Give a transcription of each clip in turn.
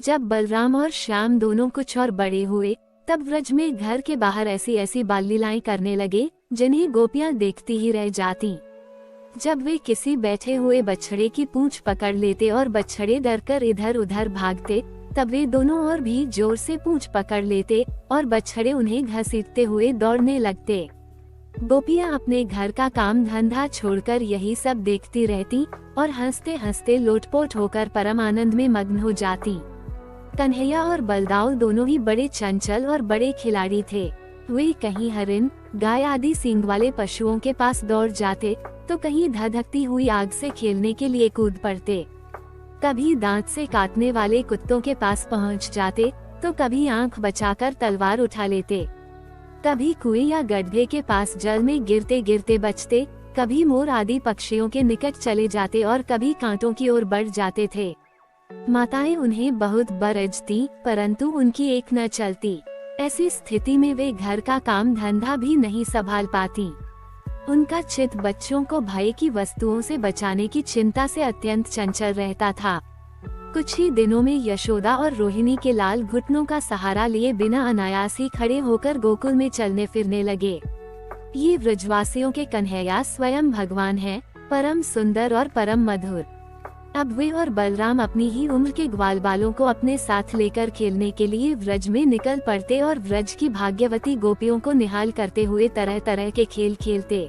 जब बलराम और श्याम दोनों कुछ और बड़े हुए, तब व्रज में घर के बाहर ऐसी ऐसी बाल लीलाएं करने लगे जिन्हें गोपियां देखती ही रह जाती। जब वे किसी बैठे हुए बछड़े की पूंछ पकड़ लेते और बछड़े डरकर इधर उधर भागते, तब वे दोनों और भी जोर से पूंछ पकड़ लेते और बछड़े उन्हें घसीटते हुए दौड़ने लगते। गोपियां अपने घर का काम धंधा छोड़कर यही सब देखती रहती और हंसते हंसते लोटपोट होकर परम आनंद में मग्न हो जाती। कन्हैया और बलदाऊ दोनों ही बड़े चंचल और बड़े खिलाड़ी थे। वे कहीं हरिन, गाय आदि सींग वाले पशुओं के पास दौड़ जाते तो कहीं धधकती हुई आग से खेलने के लिए कूद पड़ते। कभी दांत से काटने वाले कुत्तों के पास पहुंच जाते तो कभी आंख बचाकर तलवार उठा लेते। कभी कुएं या गड्ढे के पास जल में गिरते गिरते बचते, कभी मोर आदि पक्षियों के निकट चले जाते और कभी कांटों की ओर बढ़ जाते थे। माताएं उन्हें बहुत बरजती, परंतु उनकी एक न चलती। ऐसी स्थिति में वे घर का काम धंधा भी नहीं संभाल पाती। उनका चित्त बच्चों को भय की वस्तुओं से बचाने की चिंता से अत्यंत चंचल रहता था। कुछ ही दिनों में यशोदा और रोहिणी के लाल घुटनों का सहारा लिए बिना अनायास ही खड़े होकर गोकुल में चलने फिरने लगे। ये व्रजवासियों के कन्हैया स्वयं भगवान हैं, परम सुंदर और परम मधुर। अब वे और बलराम अपनी ही उम्र के ग्वाल बालों को अपने साथ लेकर खेलने के लिए व्रज में निकल पड़ते और व्रज की भाग्यवती गोपियों को निहाल करते हुए तरह तरह के खेल खेलते।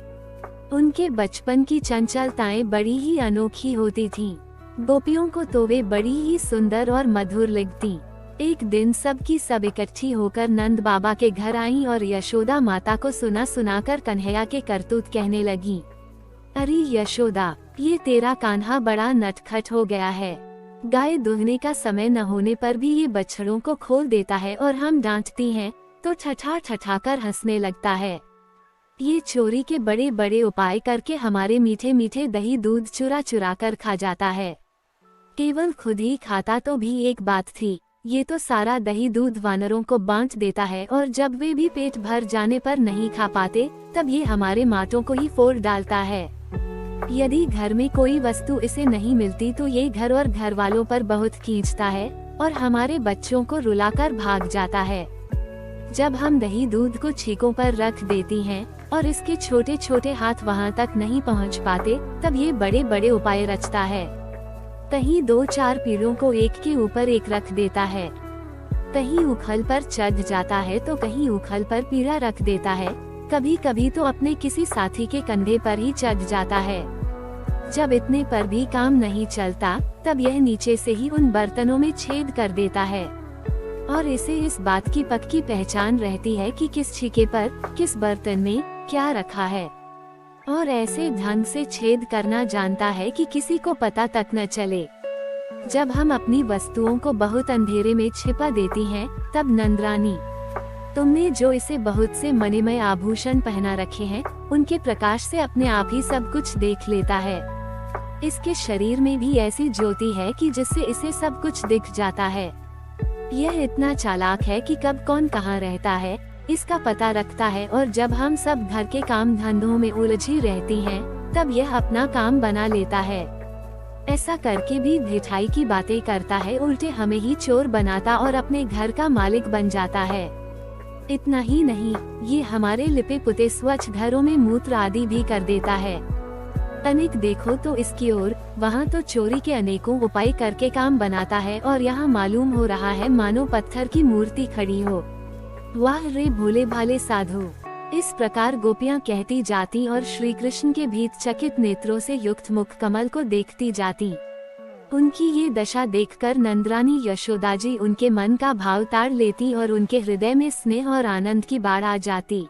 उनके बचपन की चंचलताएं बड़ी ही अनोखी होती थीं। गोपियों को तो वे बड़ी ही सुंदर और मधुर लगती। एक दिन सब की सब इकट्ठी होकर नंद बाबा के घर आईं और यशोदा माता को सुना सुनाकर कन्हैया के करतूत कहने लगी। अरे यशोदा, ये तेरा कान्हा बड़ा नटखट हो गया है। गाय दुहने का समय न होने पर भी ये बछड़ों को खोल देता है और हम डांटती हैं तो ठठा ठठा कर हंसने लगता है। ये चोरी के बड़े बड़े उपाय करके हमारे मीठे मीठे दही दूध चुरा चुरा कर खा जाता है। केवल खुद ही खाता तो भी एक बात थी, ये तो सारा दही दूध वानरों को बांट देता है और जब वे भी पेट भर जाने पर नहीं खा पाते तब ये हमारे माटों को ही फोड़ डालता है। यदि घर में कोई वस्तु इसे नहीं मिलती तो ये घर और घर वालों पर बहुत खींचता है और हमारे बच्चों को रुलाकर भाग जाता है। जब हम दही दूध को छीकों पर रख देती हैं और इसके छोटे छोटे हाथ वहाँ तक नहीं पहुँच पाते, तब ये बड़े बड़े उपाय रचता है। कहीं 2-4 पीड़ों को एक के ऊपर एक रख देता है, कहीं उखल पर चढ़ जाता है तो कहीं उखल पर पीड़ा रख देता है, कभी कभी तो अपने किसी साथी के कंधे पर ही चढ़ जाता है। जब इतने पर भी काम नहीं चलता तब यह नीचे से ही उन बर्तनों में छेद कर देता है और इसे इस बात की पक्की पहचान रहती है कि किस छीके पर किस बर्तन में क्या रखा है और ऐसे ढंग से छेद करना जानता है कि किसी को पता तक न चले। जब हम अपनी वस्तुओं को बहुत अंधेरे में छिपा देती हैं, तब नंदरानी, तुमने जो इसे बहुत से मणिमय आभूषण पहना रखे हैं, उनके प्रकाश से अपने आप ही सब कुछ देख लेता है। इसके शरीर में भी ऐसी ज्योति है कि जिससे इसे सब कुछ दिख जाता है। यह इतना चालाक है कि कब कौन कहाँ रहता है इसका पता रखता है और जब हम सब घर के काम धंधों में उलझी रहती हैं, तब यह अपना काम बना लेता है। ऐसा करके भी ढिठाई की बातें करता है, उल्टे हमें ही चोर बनाता और अपने घर का मालिक बन जाता है। इतना ही नहीं, ये हमारे लिपे पुते स्वच्छ घरों में मूत्र आदि भी कर देता है। तनिक देखो तो इसकी ओर, वहाँ तो चोरी के अनेकों उपाय करके काम बनाता है और यहाँ मालूम हो रहा है मानो पत्थर की मूर्ति खड़ी हो। वाह रे भोले भाले साधु। इस प्रकार गोपियाँ कहती जाती और श्री कृष्ण के भीत चकित नेत्रों से युक्त मुख कमल को देखती जाती। उनकी ये दशा देखकर नंदरानी यशोदा जी उनके मन का भाव ताड़ लेती और उनके हृदय में स्नेह और आनंद की बाढ़ आ जाती।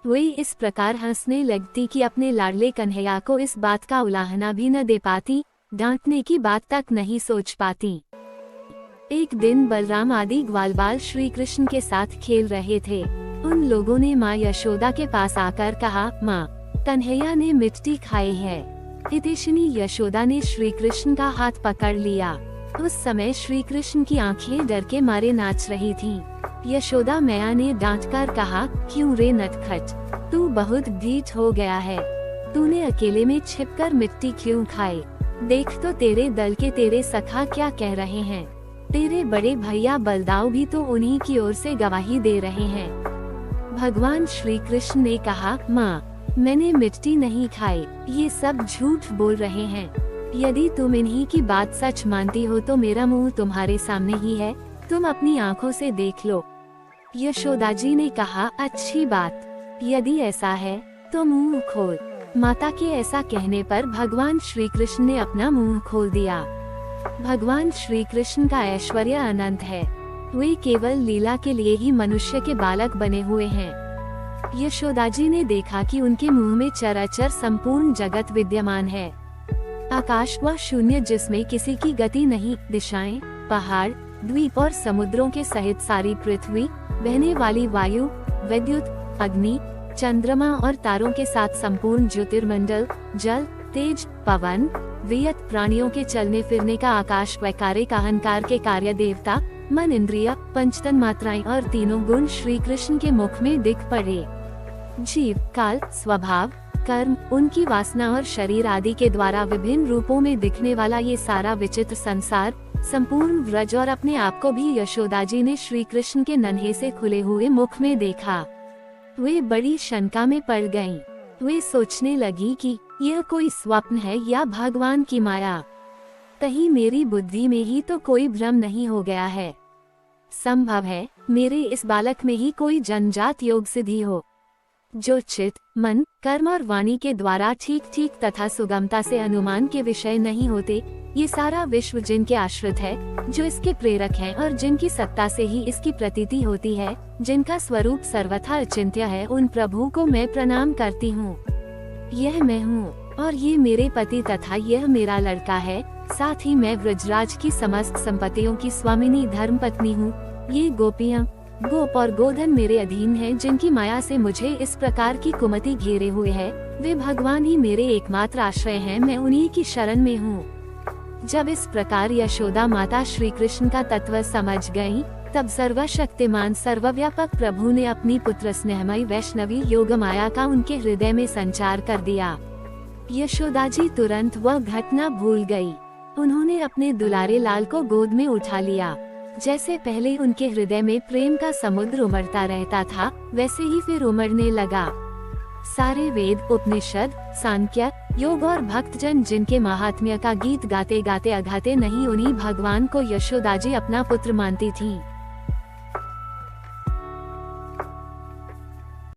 वे इस प्रकार हंसने लगती कि अपने लाडले कन्हैया को इस बात का उलाहना भी न दे पाती, डांटने की बात तक नहीं सोच पाती। एक दिन बलराम आदि ग्वालबाल श्री कृष्ण के साथ खेल रहे थे। उन लोगों ने माँ यशोदा के पास आकर कहा, माँ, कन्हैया ने मिट्टी खाई है। हितेशिनी यशोदा ने श्री कृष्ण का हाथ पकड़ लिया। उस समय श्री कृष्ण की आंखें डर के मारे नाच रही थीं। यशोदा मैया ने डांटकर कहा, क्यों रे नटखट, तू बहुत ढीठ हो गया है। तूने अकेले में छिपकर मिट्टी क्यों खाई? देख तो तेरे दल के तेरे सखा क्या कह रहे हैं। तेरे बड़े भैया बलदाव भी तो उन्हीं की ओर से गवाही दे रहे हैं। भगवान श्री कृष्ण ने कहा, माँ, मैंने मिट्टी नहीं खाई, ये सब झूठ बोल रहे हैं। यदि तुम इन्हीं की बात सच मानती हो तो मेरा मुंह तुम्हारे सामने ही है, तुम अपनी आंखों से देख लो। यशोदा जी ने कहा, अच्छी बात, यदि ऐसा है तो मुंह खोल। माता के ऐसा कहने पर भगवान श्री कृष्ण ने अपना मुंह खोल दिया। भगवान श्री कृष्ण का ऐश्वर्य अनंत है, वे केवल लीला के लिए ही मनुष्य के बालक बने हुए हैं। यशोदा जी ने देखा कि उनके मुंह में चराचर संपूर्ण जगत विद्यमान है। आकाश व शून्य जिसमें किसी की गति नहीं, दिशाएं, पहाड़, द्वीप और समुद्रों के सहित सारी पृथ्वी, बहने वाली वायु, विद्युत, अग्नि, चंद्रमा और तारों के साथ संपूर्ण ज्योतिर्मंडल, जल, तेज, पवन, वियत प्राणियों के चलने फिरने का आकाश, वैकारिक अहंकार के कार्य, देवता, मन, इंद्रिय, पंचतन मात्राएं और तीनों गुण श्री कृष्ण के मुख में दिख पड़े। जीव, काल, स्वभाव, कर्म, उनकी वासना और शरीर आदि के द्वारा विभिन्न रूपों में दिखने वाला ये सारा विचित्र संसार, संपूर्ण व्रज और अपने आप को भी यशोदा जी ने श्री कृष्ण के नन्हे से खुले हुए मुख में देखा। वे बड़ी शंका में पड़ गईं। वे सोचने लगी कि यह कोई स्वप्न है या भगवान की माया। कहीं मेरी बुद्धि में ही तो कोई भ्रम नहीं हो गया है। संभव है मेरे इस बालक में ही कोई जन्मजात योग सिद्धि हो, जो चित्त, मन, कर्म और वाणी के द्वारा ठीक ठीक तथा सुगमता से अनुमान के विषय नहीं होते। ये सारा विश्व जिनके आश्रित है, जो इसके प्रेरक हैं और जिनकी सत्ता से ही इसकी प्रतीति होती है, जिनका स्वरूप सर्वथा अचिंत्य है, उन प्रभु को मैं प्रणाम करती हूँ। यह मैं हूँ और ये मेरे पति तथा यह मेरा लड़का है। साथ ही मैं ब्रजराज की समस्त संपत्तियों की स्वामिनी धर्मपत्नी हूँ। ये गोपियाँ, गोप और गोधन मेरे अधीन हैं, जिनकी माया से मुझे इस प्रकार की कुमति घेरे हुए है। वे भगवान ही मेरे एकमात्र आश्रय हैं, मैं उन्हीं की शरण में हूँ। जब इस प्रकार यशोदा माता श्री कृष्ण का तत्व समझ गयी, तब सर्वशक्तिमान सर्वव्यापक प्रभु ने अपनी पुत्र स्नेहमयी वैष्णवी योग माया का उनके हृदय में संचार कर दिया। यशोदा जी तुरंत वह घटना भूल गई। उन्होंने अपने दुलारे लाल को गोद में उठा लिया। जैसे पहले उनके हृदय में प्रेम का समुद्र उमड़ता रहता था, वैसे ही फिर उमड़ने लगा। सारे वेद, उपनिषद, सांख्य, योग और भक्तजन जिनके महात्म्य का गीत गाते गाते अघाते नहीं, उन्हीं भगवान को यशोदा जी अपना पुत्र मानती थीं।